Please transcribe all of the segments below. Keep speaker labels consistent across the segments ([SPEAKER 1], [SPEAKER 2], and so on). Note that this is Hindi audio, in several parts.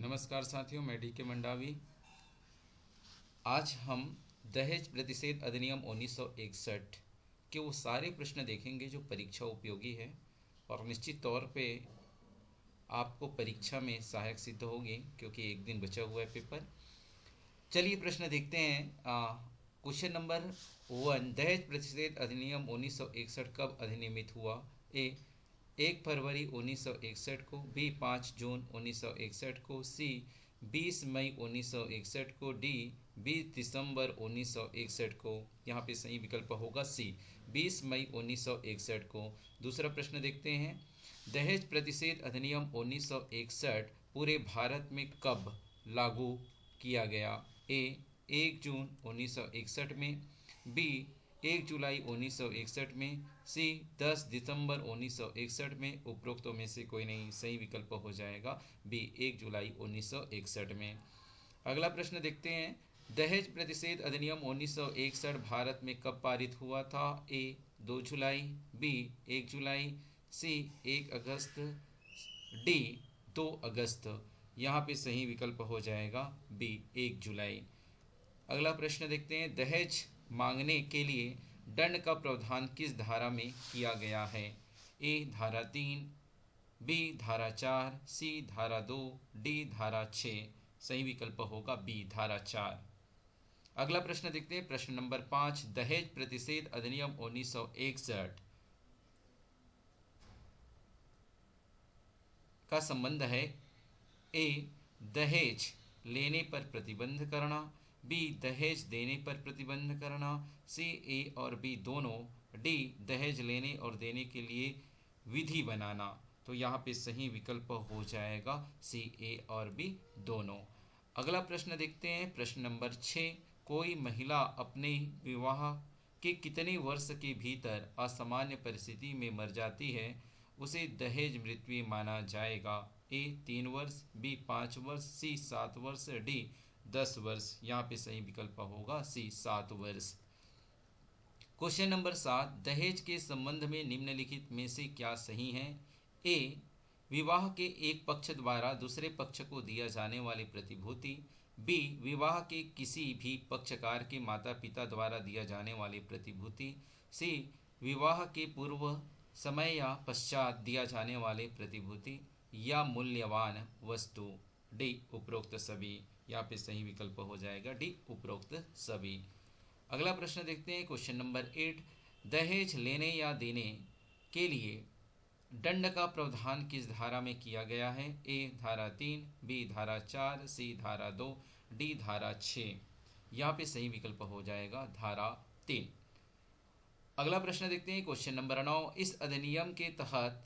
[SPEAKER 1] नमस्कार साथियों, मैं डी के मंडावी। आज हम दहेज प्रतिषेध अधिनियम 1961 के वो सारे प्रश्न देखेंगे जो परीक्षा उपयोगी है और निश्चित तौर पे आपको परीक्षा में सहायक सिद्ध होगी, क्योंकि एक दिन बचा हुआ है पेपर। चलिए प्रश्न देखते हैं। क्वेश्चन नंबर 1, दहेज प्रतिषेध अधिनियम 1961 कब अधिनियमित हुआ? ए 1 फरवरी 1961 को, बी 5 जून 1961 को, सी 20 मई 1961 को, डी 20 दिसंबर 1961 को। यहाँ पे सही विकल्प होगा सी 20 मई 1961 को। दूसरा प्रश्न देखते हैं, दहेज प्रतिषेध अधिनियम 1961 पूरे भारत में कब लागू किया गया? ए 1 जून 1961 में, बी 1 जुलाई 1961 में, सी 10 दिसंबर 1961 में। उपरोक्तों में से कोई नहीं, सही विकल्प हो जाएगा बी 1 जुलाई 1961 में। अगला प्रश्न देखते हैं, दहेज प्रतिषेध अधिनियम 1961 भारत में कब पारित हुआ था? ए 2 जुलाई, बी 1 जुलाई, सी 1 अगस्त, डी 2 अगस्त। यहाँ पे सही विकल्प हो जाएगा बी 1 जुलाई। अगला प्रश्न देखते हैं, दहेज मांगने के लिए दंड का प्रावधान किस धारा में किया गया है? ए धारा 3, बी धारा 4, सी धारा 2, डी धारा 6। सही विकल्प होगा बी धारा 4। अगला प्रश्न देखते हैं, प्रश्न नंबर 5, दहेज प्रतिषेध अधिनियम 1961 का संबंध है? ए दहेज लेने पर प्रतिबंध करना, बी दहेज देने पर प्रतिबंध करना, सी ए और बी दोनों, डी दहेज लेने और देने के लिए विधि बनाना। तो यहाँ पे सही विकल्प हो जाएगा सी ए और बी दोनों। अगला प्रश्न देखते हैं, प्रश्न नंबर 6, कोई महिला अपने विवाह के कितने वर्ष के भीतर असामान्य परिस्थिति में मर जाती है, उसे दहेज मृत्यु माना जाएगा? ए 3 वर्ष, बी 5 वर्ष, सी 7 वर्ष, डी 10 वर्ष। यहाँ पे सही विकल्प होगा सी 7 वर्ष। क्वेश्चन नंबर 7, दहेज के संबंध में निम्नलिखित में से क्या सही है? ए विवाह के एक पक्ष द्वारा दूसरे पक्ष को दिया जाने वाली प्रतिभूति, बी विवाह के किसी भी पक्षकार के माता पिता द्वारा दिया जाने वाली प्रतिभूति, सी विवाह के पूर्व समय या पश्चात दिया जाने वाले प्रतिभूति, या मूल्यवान वस्तु, डी उपरोक्त सभी। यहाँ पे सही विकल्प हो जाएगा डी उपरोक्त सभी। अगला प्रश्न देखते हैं, क्वेश्चन नंबर 8, दहेज लेने या देने के लिए दंड का प्रावधान किस धारा में किया गया है? ए धारा 3, बी धारा 4, सी धारा 2, डी धारा 6। यहाँ पे सही विकल्प हो जाएगा धारा 3। अगला प्रश्न देखते हैं, क्वेश्चन नंबर 9, इस अधिनियम के तहत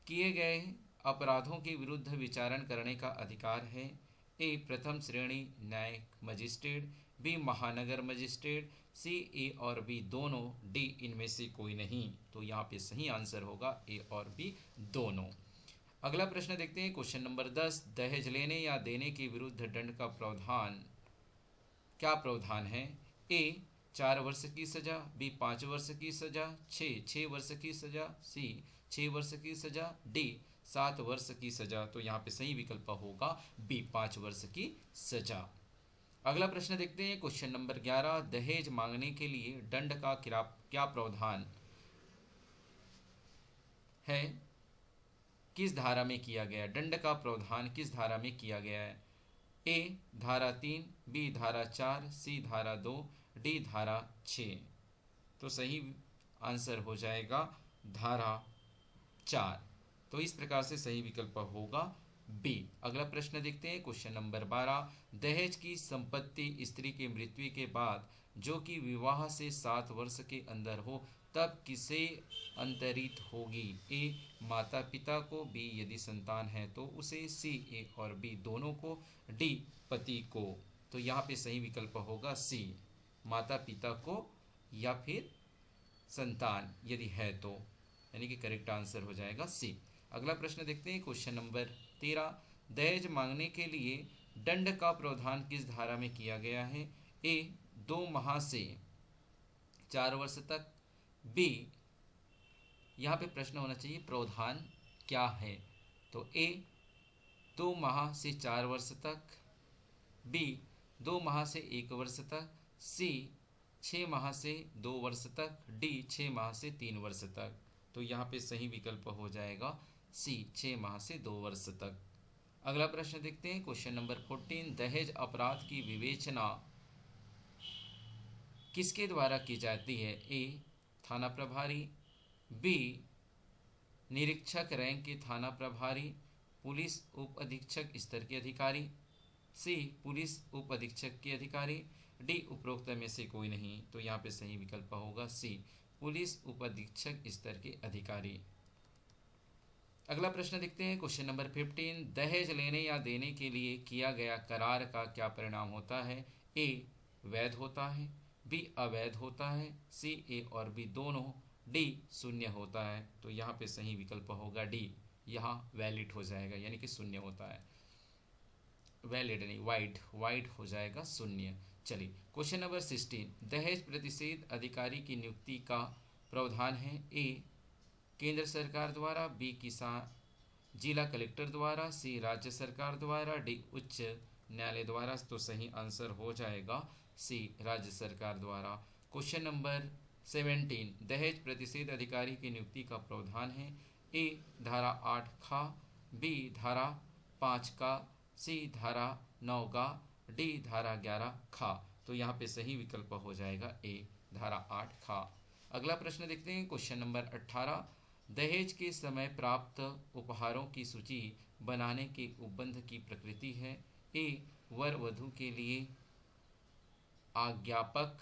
[SPEAKER 1] किए गए अपराधों के विरुद्ध विचारण करने का अधिकार है? ए प्रथम श्रेणी न्यायिक मजिस्ट्रेट, बी महानगर मजिस्ट्रेट, सी ए और बी दोनों, डी इनमें से कोई नहीं। तो यहाँ पे सही आंसर होगा ए और बी दोनों। अगला प्रश्न देखते हैं, क्वेश्चन नंबर 10, दहेज लेने या देने के विरुद्ध दंड का प्रावधान क्या प्रावधान है? ए 4 वर्ष की सजा, बी 5 वर्ष की सजा, 6 वर्ष की सजा, सी 6 वर्ष की सजा, डी 7 वर्ष की सजा। तो यहाँ पे सही विकल्प होगा बी 5 वर्ष की सजा। अगला प्रश्न देखते हैं, क्वेश्चन नंबर 11, दहेज मांगने के लिए दंड का क्या प्रावधान है? किस धारा में किया गया? दंड का प्रावधान किस धारा में किया गया है? ए धारा 3, बी धारा 4, सी धारा 2, डी धारा 6। तो सही आंसर हो जाएगा धारा 4। तो इस प्रकार से सही विकल्प होगा बी। अगला प्रश्न देखते हैं, क्वेश्चन नंबर 12, दहेज की संपत्ति स्त्री की मृत्यु के बाद जो कि विवाह से 7 वर्ष के अंदर हो तब किसे अंतरित होगी? ए माता पिता को, बी यदि संतान है तो उसे, सी ए और बी दोनों को, डी पति को। तो यहाँ पे सही विकल्प होगा सी माता पिता को या फिर संतान यदि है तो, यानी कि करेक्ट आंसर हो जाएगा सी। अगला प्रश्न देखते हैं, क्वेश्चन नंबर 13, दहेज मांगने के लिए दंड का प्रावधान किस धारा में किया गया है? ए 2 माह से 4 वर्ष तक, बी यहाँ पे प्रश्न होना चाहिए प्रावधान क्या है? तो ए 2 माह से 4 वर्ष तक, बी 2 माह से 1 वर्ष तक, सी 6 माह से 2 वर्ष तक, डी 6 माह से 3 वर्ष तक। तो यहाँ पे सही विकल्प हो जाएगा सी 6 माह से 2 वर्ष तक। अगला प्रश्न देखते हैं, क्वेश्चन नंबर 14, दहेज अपराध की विवेचना किसके द्वारा की जाती है? ए थाना प्रभारी, बी निरीक्षक रैंक के थाना प्रभारी, पुलिस उप अधीक्षक स्तर के अधिकारी, सी पुलिस उप अधीक्षक के अधिकारी, डी उपरोक्त में से कोई नहीं। तो यहाँ पे सही विकल्प होगा सी पुलिस उप अधीक्षक स्तर के अधिकारी। अगला प्रश्न देखते हैं, क्वेश्चन नंबर 15, दहेज लेने या देने के लिए किया गया करार का क्या परिणाम होता है? ए वैध होता है, बी अवैध होता है, सी ए और बी दोनों, डी शून्य होता है। तो यहाँ पे सही विकल्प होगा डी, यहाँ वैलिड हो जाएगा, यानी कि शून्य होता है, वैलिड नहीं, वाइड हो जाएगा शून्य। चलिए क्वेश्चन नंबर 16, दहेज प्रतिषेध अधिकारी की नियुक्ति का प्रावधान है? ए केंद्र सरकार द्वारा, बी किसान जिला कलेक्टर द्वारा, सी राज्य सरकार द्वारा, डी उच्च न्यायालय द्वारा। तो सही आंसर हो जाएगा सी राज्य सरकार द्वारा। क्वेश्चन नंबर 17, दहेज प्रतिषेध अधिकारी की नियुक्ति का प्रावधान है? ए धारा 8 खा, बी धारा 5 का, सी धारा 9 का, डी धारा 11 खा। तो यहाँ पे सही विकल्प हो जाएगा ए धारा 8 खा। अगला प्रश्न देखते हैं, क्वेश्चन नंबर 18, दहेज के समय प्राप्त उपहारों की सूची बनाने के उपबंध की प्रकृति है? ए वर वधू के लिए आज्ञापक,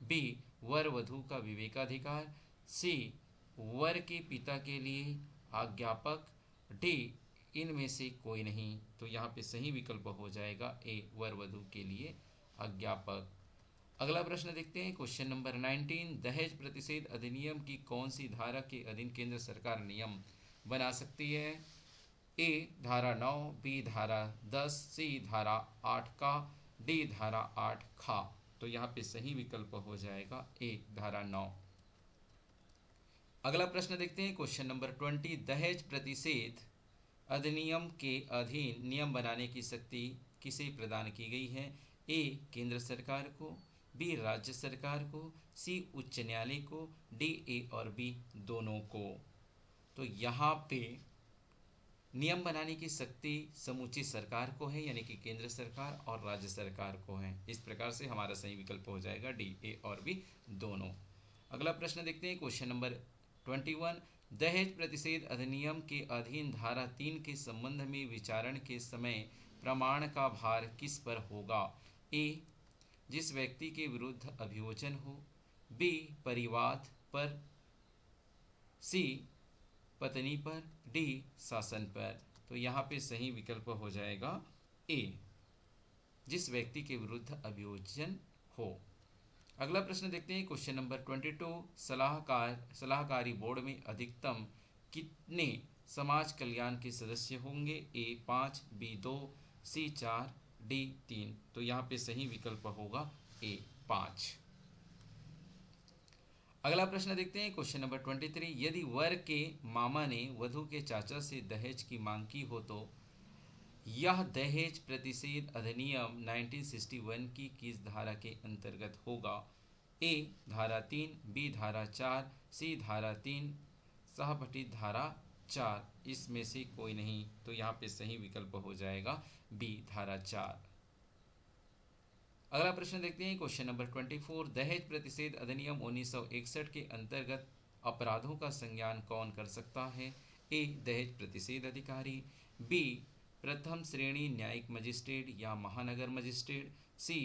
[SPEAKER 1] बी वर वधू का विवेकाधिकार, सी वर के पिता के लिए आज्ञापक, डी इनमें से कोई नहीं। तो यहाँ पे सही विकल्प हो जाएगा ए वर वधू के लिए अज्ञापक। अगला प्रश्न देखते हैं, क्वेश्चन नंबर 19, दहेज प्रतिषेध अधिनियम की कौन सी धारा के अधीन केंद्र सरकार नियम बना सकती है? ए धारा 9, बी धारा 10, सी धारा 8 का, डी धारा 8 खा। तो यहाँ पे सही विकल्प हो जाएगा ए धारा 9। अगला प्रश्न देखते हैं, क्वेश्चन नंबर 20, दहेज प्रतिषेध अधिनियम के अधीन नियम बनाने की शक्ति किसे प्रदान की गई है? ए केंद्र सरकार को, बी राज्य सरकार को, सी उच्च न्यायालय को, डी ए और बी दोनों को। तो यहाँ पे नियम बनाने की शक्ति समूची सरकार को है, यानी कि केंद्र सरकार और राज्य सरकार को है। इस प्रकार से हमारा सही विकल्प हो जाएगा डी ए और बी दोनों। अगला प्रश्न देखते हैं, क्वेश्चन नंबर 21, दहेज प्रतिषेध अधिनियम के अधीन धारा 3 के संबंध में विचारण के समय प्रमाण का भार किस पर होगा? ए जिस व्यक्ति के विरुद्ध अभियोजन हो, बी परिवाद पर, सी पत्नी पर, डी शासन पर। तो यहाँ पे सही विकल्प हो जाएगा ए जिस व्यक्ति के विरुद्ध अभियोजन हो। अगला प्रश्न देखते हैं, क्वेश्चन नंबर 22, सलाहकारी बोर्ड में अधिकतम कितने समाज कल्याण के सदस्य होंगे? ए 5, बी 2, सी 4, डी 3। तो यहाँ पे सही विकल्प होगा ए 5। अगला प्रश्न देखते हैं, क्वेश्चन नंबर 23, यदि वर के मामा ने वधू के चाचा से दहेज की मांग की हो तो यह दहेज प्रतिषेध अधिनियम 1961 की किस धारा के अंतर्गत होगा? ए धारा 3, बी धारा 4, सी धारा 3, सहपठित धारा 4। इसमें से कोई नहीं। तो यहाँ पे सही विकल्प हो जाएगा बी धारा 4। अगला प्रश्न देखते हैं, क्वेश्चन नंबर 24, दहेज प्रतिषेध अधिनियम 1961 के अंतर्गत अपराधों का संज्ञान कौन कर सकता है? ए दहेज प्रतिषेध अधिकारी, बी प्रथम श्रेणी न्यायिक मजिस्ट्रेट या महानगर मजिस्ट्रेट, सी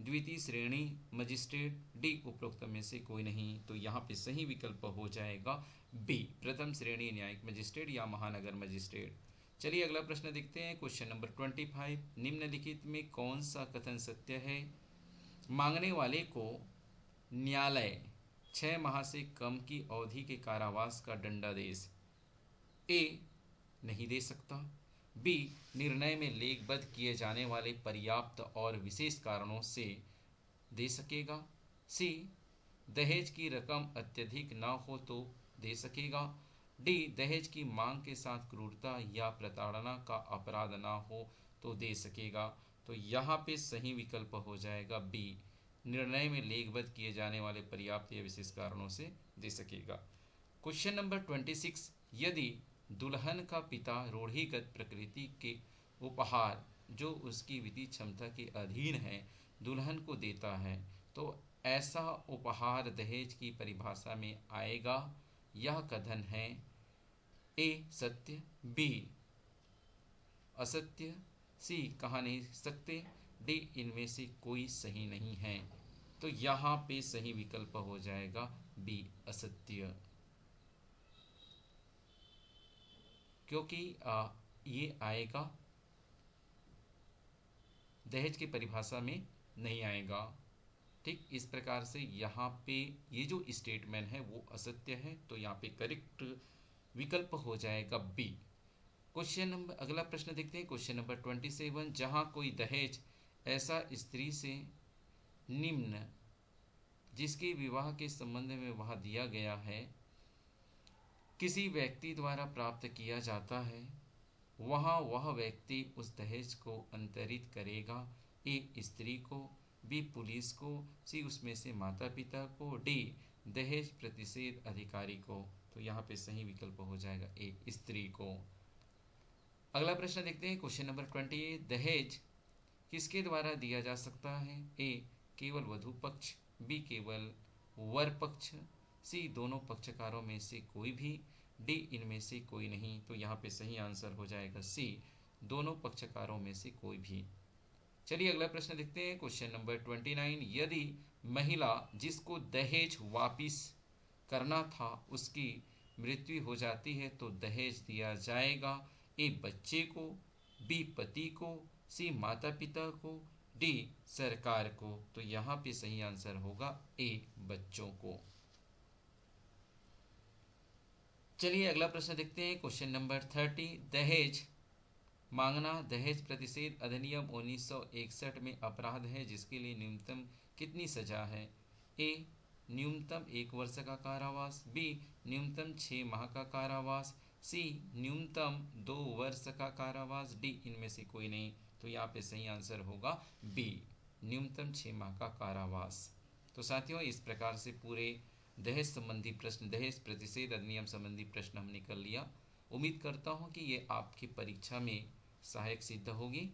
[SPEAKER 1] द्वितीय श्रेणी मजिस्ट्रेट, डी उपरोक्त में से कोई नहीं। तो यहाँ पे सही विकल्प हो जाएगा बी प्रथम श्रेणी न्यायिक मजिस्ट्रेट या महानगर मजिस्ट्रेट। चलिए अगला प्रश्न देखते हैं, क्वेश्चन नंबर 25, निम्नलिखित में कौन सा कथन सत्य है? मांगने वाले को न्यायालय 6 माह से कम की अवधि के कारावास का दंडादेश ए नहीं दे सकता, बी निर्णय में लेखबद्ध किए जाने वाले पर्याप्त और विशेष कारणों से दे सकेगा, सी दहेज की रकम अत्यधिक न हो तो दे सकेगा, डी दहेज की मांग के साथ क्रूरता या प्रताड़ना का अपराध ना हो तो दे सकेगा। तो यहाँ पे सही विकल्प हो जाएगा बी, निर्णय में लेखबद्ध किए जाने वाले पर्याप्त या विशेष कारणों से दे सकेगा। क्वेश्चन नंबर 26, यदि दुल्हन का पिता रूढ़िगत प्रकृति के उपहार जो उसकी विधि क्षमता के अधीन है दुल्हन को देता है तो ऐसा उपहार दहेज की परिभाषा में आएगा। यह कथन है ए सत्य, बी असत्य, सी कहा नहीं सकते, डी इनमें से कोई सही नहीं है। तो यहाँ पे सही विकल्प हो जाएगा बी असत्य, क्योंकि ये आएगा दहेज की परिभाषा में नहीं आएगा। ठीक इस प्रकार से यहाँ पे ये जो स्टेटमेंट है वो असत्य है, तो यहाँ पे करेक्ट विकल्प हो जाएगा बी। क्वेश्चन नंबर अगला प्रश्न देखते हैं, क्वेश्चन नंबर 27, जहाँ कोई दहेज ऐसा स्त्री से निम्न जिसके विवाह के संबंध में वह दिया गया है किसी व्यक्ति द्वारा प्राप्त किया जाता है, वहाँ वह व्यक्ति उस दहेज को अंतरित करेगा। ए स्त्री को, बी पुलिस को, सी उसमें से माता पिता को, डी दहेज प्रतिषेध अधिकारी को। तो यहाँ पे सही विकल्प हो जाएगा ए स्त्री को। अगला प्रश्न देखते हैं, क्वेश्चन नंबर 28, दहेज किसके द्वारा दिया जा सकता है? ए केवल वधू पक्ष, बी केवल वर पक्ष, सी दोनों पक्षकारों में से कोई भी, डी इनमें से कोई नहीं। तो यहाँ पे सही आंसर हो जाएगा सी दोनों पक्षकारों में से कोई भी। चलिए अगला प्रश्न देखते हैं, क्वेश्चन नंबर 29, यदि महिला जिसको दहेज वापिस करना था उसकी मृत्यु हो जाती है तो दहेज दिया जाएगा। ए बच्चे को, बी पति को, सी माता पिता को, डी सरकार को। तो यहाँ पे सही आंसर होगा ए बच्चों को। चलिए अगला प्रश्न देखते हैं, क्वेश्चन नंबर 30, दहेज मांगना दहेज प्रतिषेध अधिनियम 1961 में अपराध है जिसके लिए न्यूनतम कितनी सजा है? ए न्यूनतम 1 वर्ष का कारावास, बी न्यूनतम 6 माह का कारावास, सी न्यूनतम 2 वर्ष का कारावास, डी इनमें से कोई नहीं। तो यहाँ पे सही आंसर होगा बी न्यूनतम 6 माह का कारावास। तो साथियों इस प्रकार से पूरे दहेज संबंधी प्रश्न, दहेज प्रतिषेध अधिनियम संबंधी प्रश्न हमने कर लिया। उम्मीद करता हूँ कि ये आपकी परीक्षा में सहायक सिद्ध होगी।